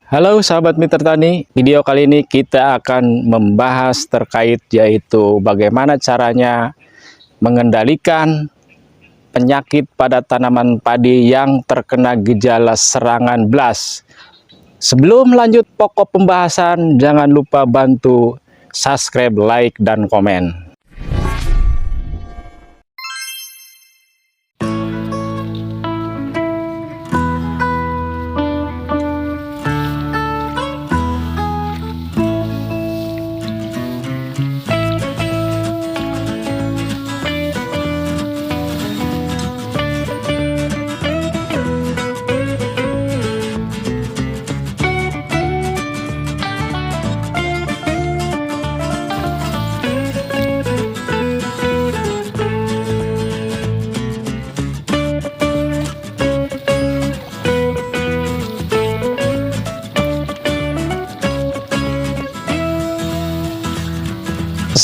Halo sahabat mitra tani, video kali ini kita akan membahas terkait yaitu bagaimana caranya mengendalikan penyakit pada tanaman padi yang terkena gejala serangan blast. Sebelum lanjut pokok pembahasan, jangan lupa bantu subscribe, like, dan komen.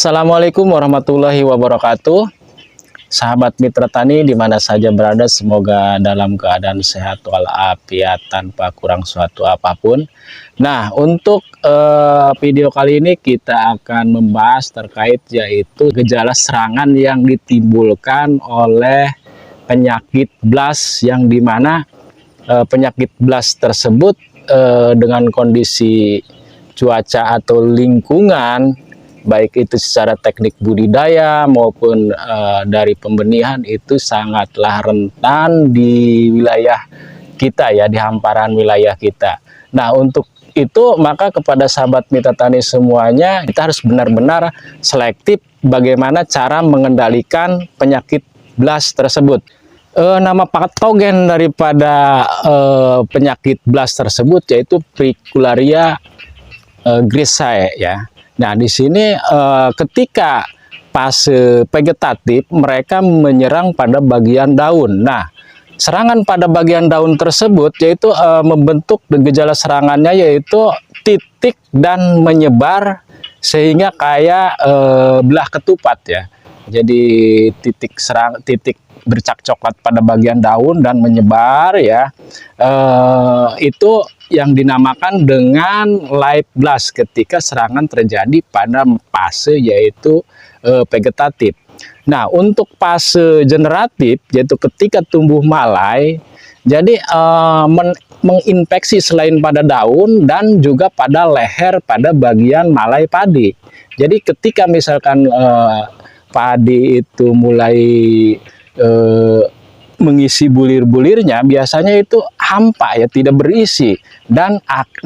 Assalamualaikum warahmatullahi wabarakatuh. Sahabat mitra tani di mana saja berada, semoga dalam keadaan sehat walafiat tanpa kurang suatu apapun. Nah, untuk video kali ini kita akan membahas terkait yaitu gejala serangan yang ditimbulkan oleh penyakit blast, yang dimana penyakit blast tersebut dengan kondisi cuaca atau lingkungan, baik itu secara teknik budidaya maupun dari pembenihan, itu sangatlah rentan di wilayah kita ya, di hamparan wilayah kita. Nah, untuk itu maka kepada sahabat mitra tani semuanya, kita harus benar-benar selektif bagaimana cara mengendalikan penyakit blast tersebut. Nama patogen daripada penyakit blast tersebut yaitu Fricularia grisae ya. Nah, di sini ketika fase vegetatif mereka menyerang pada bagian daun. Nah, serangan pada bagian daun tersebut yaitu membentuk gejala serangannya yaitu titik dan menyebar sehingga kayak belah ketupat ya. Jadi titik bercak coklat pada bagian daun dan menyebar ya. Itu yang dinamakan dengan live blast ketika serangan terjadi pada fase yaitu vegetatif. Nah, untuk fase generatif yaitu ketika tumbuh malai, jadi menginfeksi selain pada daun dan juga pada leher pada bagian malai padi. Jadi ketika misalkan padi itu mulai mengisi bulir-bulirnya, biasanya itu hampa ya, tidak berisi dan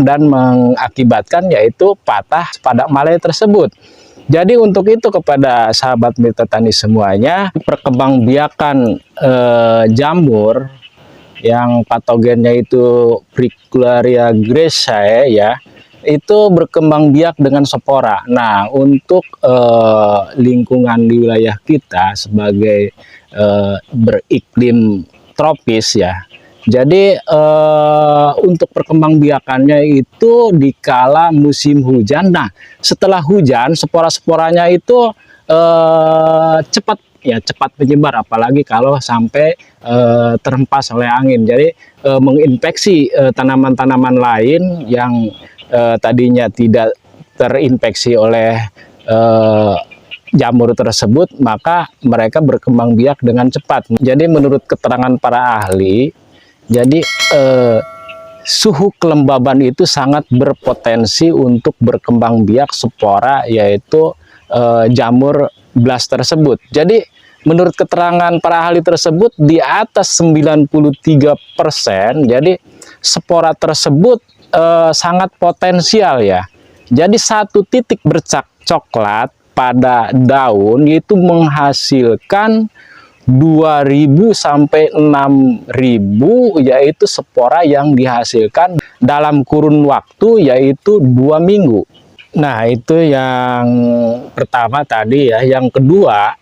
mengakibatkan yaitu patah pada malai tersebut. Jadi untuk itu kepada sahabat mitra tani semuanya, perkembangbiakan jamur yang patogennya itu Fricularia grisae ya, itu berkembang biak dengan spora. Nah, untuk lingkungan di wilayah kita sebagai beriklim tropis ya, jadi untuk perkembangbiakannya itu di kala musim hujan. Nah, setelah hujan spora-sporanya itu cepat menyebar, apalagi kalau sampai terhempas oleh angin. Jadi menginfeksi tanaman-tanaman lain yang tadinya tidak terinfeksi oleh jamur tersebut, maka mereka berkembang biak dengan cepat. Jadi menurut keterangan para ahli, jadi suhu kelembaban itu sangat berpotensi untuk berkembang biak spora yaitu jamur blast tersebut. Jadi menurut keterangan para ahli tersebut di atas 93%, jadi spora tersebut sangat potensial ya. Jadi satu titik bercak coklat pada daun itu menghasilkan 2.000 sampai 6.000 yaitu spora yang dihasilkan dalam kurun waktu yaitu 2 minggu. Nah, itu yang pertama tadi ya. Yang kedua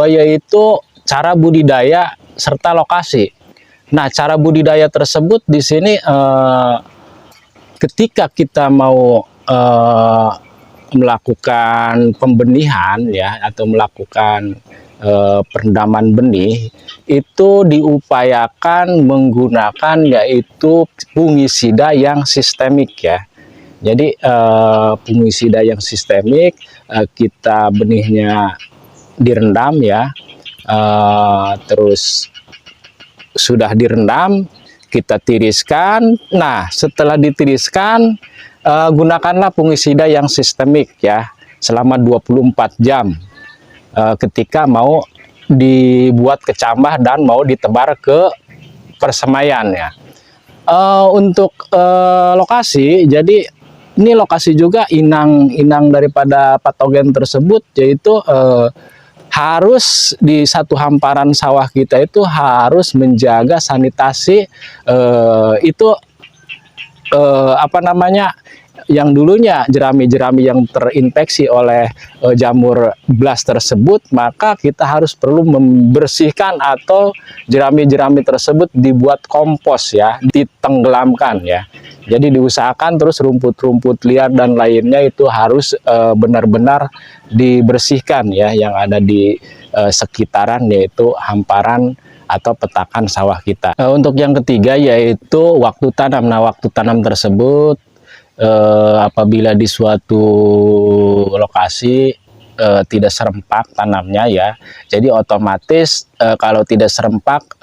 yaitu cara budidaya serta lokasi. Nah, cara budidaya tersebut di sini ketika kita mau melakukan pembenihan ya, atau melakukan perendaman benih itu diupayakan menggunakan yaitu fungisida yang sistemik ya. Jadi fungisida yang sistemik, kita benihnya direndam ya, terus sudah direndam kita tiriskan. Nah, setelah ditiriskan, gunakanlah fungisida yang sistemik ya selama 24 jam ketika mau dibuat kecambah dan mau ditebar ke persemaian ya. Untuk lokasi, jadi ini lokasi juga inang daripada patogen tersebut, yaitu harus di satu hamparan sawah kita itu harus menjaga sanitasi, itu apa namanya, yang dulunya jerami-jerami yang terinfeksi oleh jamur blast tersebut, maka kita harus perlu membersihkan atau jerami-jerami tersebut dibuat kompos ya, ditenggelamkan ya. Jadi diusahakan terus rumput-rumput liar dan lainnya itu harus benar-benar dibersihkan ya, yang ada di sekitaran yaitu hamparan atau petakan sawah kita. Untuk yang ketiga yaitu waktu tanam. Nah, waktu tanam tersebut apabila di suatu lokasi tidak serempak tanamnya ya, jadi otomatis kalau tidak serempak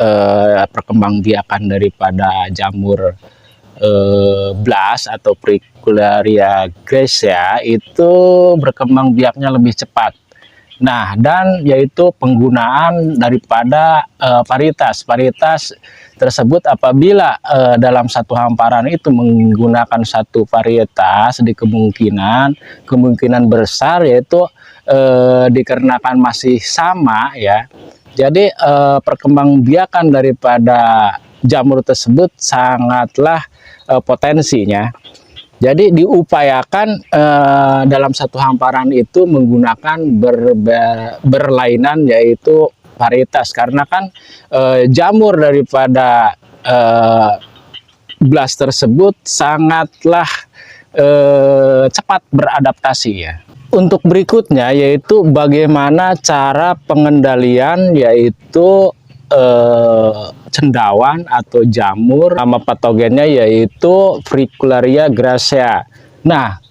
perkembangbiakan daripada jamur blast atau Fricularia graecea itu berkembang biaknya lebih cepat. Nah, dan yaitu penggunaan daripada varietas tersebut apabila dalam satu hamparan itu menggunakan satu varietas, di kemungkinan besar yaitu dikarenakan masih sama ya. Jadi perkembangbiakan daripada jamur tersebut sangatlah potensinya. Jadi diupayakan dalam satu hamparan itu menggunakan berlainan yaitu varietas, karena kan jamur daripada blast tersebut sangatlah cepat beradaptasi ya. Untuk berikutnya yaitu bagaimana cara pengendalian yaitu cendawan atau jamur, nama patogennya yaitu Fricularia graecea. Nah,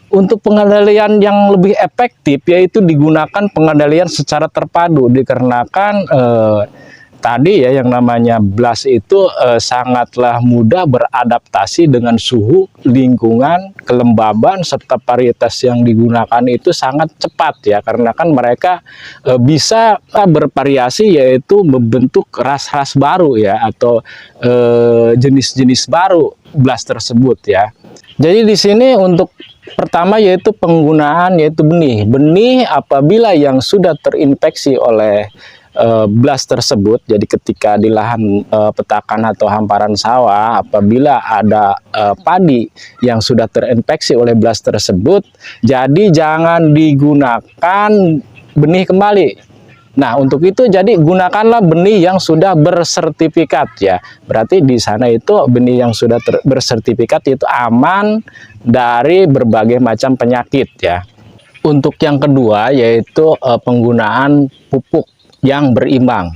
untuk pengendalian yang lebih efektif yaitu digunakan pengendalian secara terpadu, dikarenakan tadi ya yang namanya blast itu sangatlah mudah beradaptasi dengan suhu, lingkungan, kelembaban, serta varietas yang digunakan itu sangat cepat ya, karena kan mereka bisa bervariasi yaitu membentuk ras-ras baru ya, atau jenis-jenis baru blast tersebut ya. Jadi di sini untuk pertama yaitu penggunaan yaitu benih apabila yang sudah terinfeksi oleh blast tersebut. Jadi ketika di lahan petakan atau hamparan sawah apabila ada padi yang sudah terinfeksi oleh blast tersebut, jadi jangan digunakan benih kembali. Nah, untuk itu jadi gunakanlah benih yang sudah bersertifikat ya. Berarti di sana itu benih yang sudah bersertifikat itu aman dari berbagai macam penyakit ya. Untuk yang kedua yaitu penggunaan pupuk yang berimbang.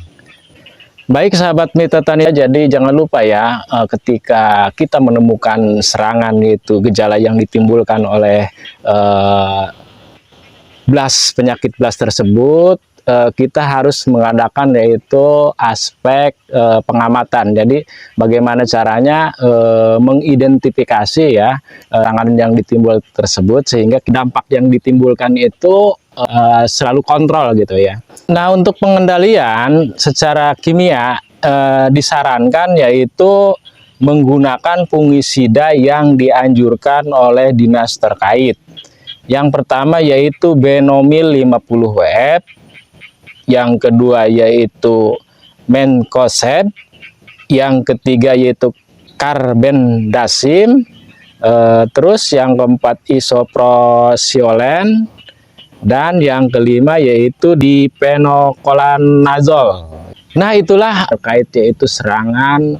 Baik sahabat mitra tani, jadi jangan lupa ya ketika kita menemukan serangan itu gejala yang ditimbulkan oleh penyakit blast tersebut, kita harus mengadakan yaitu aspek pengamatan. Jadi bagaimana caranya mengidentifikasi ya serangan yang ditimbul tersebut sehingga dampak yang ditimbulkan itu selalu kontrol gitu ya. Nah, untuk pengendalian secara kimia disarankan yaitu menggunakan fungisida yang dianjurkan oleh dinas terkait. Yang pertama yaitu Benomil 50 WF, yang kedua yaitu Mencozeb, yang ketiga yaitu Carbendazim, terus yang keempat Isoprocyolen, dan yang kelima yaitu Dipenocolanazol. Nah, itulah terkait yaitu serangan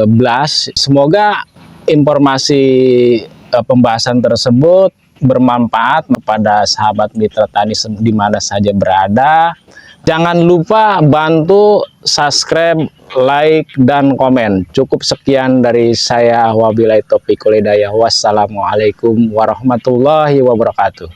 blast. Semoga informasi pembahasan tersebut bermanfaat kepada sahabat mitra tani di mana saja berada. Jangan lupa bantu subscribe, like, dan komen. Cukup sekian dari saya. Wabillahi taufiq wal hidayah. Wassalamualaikum warahmatullahi wabarakatuh.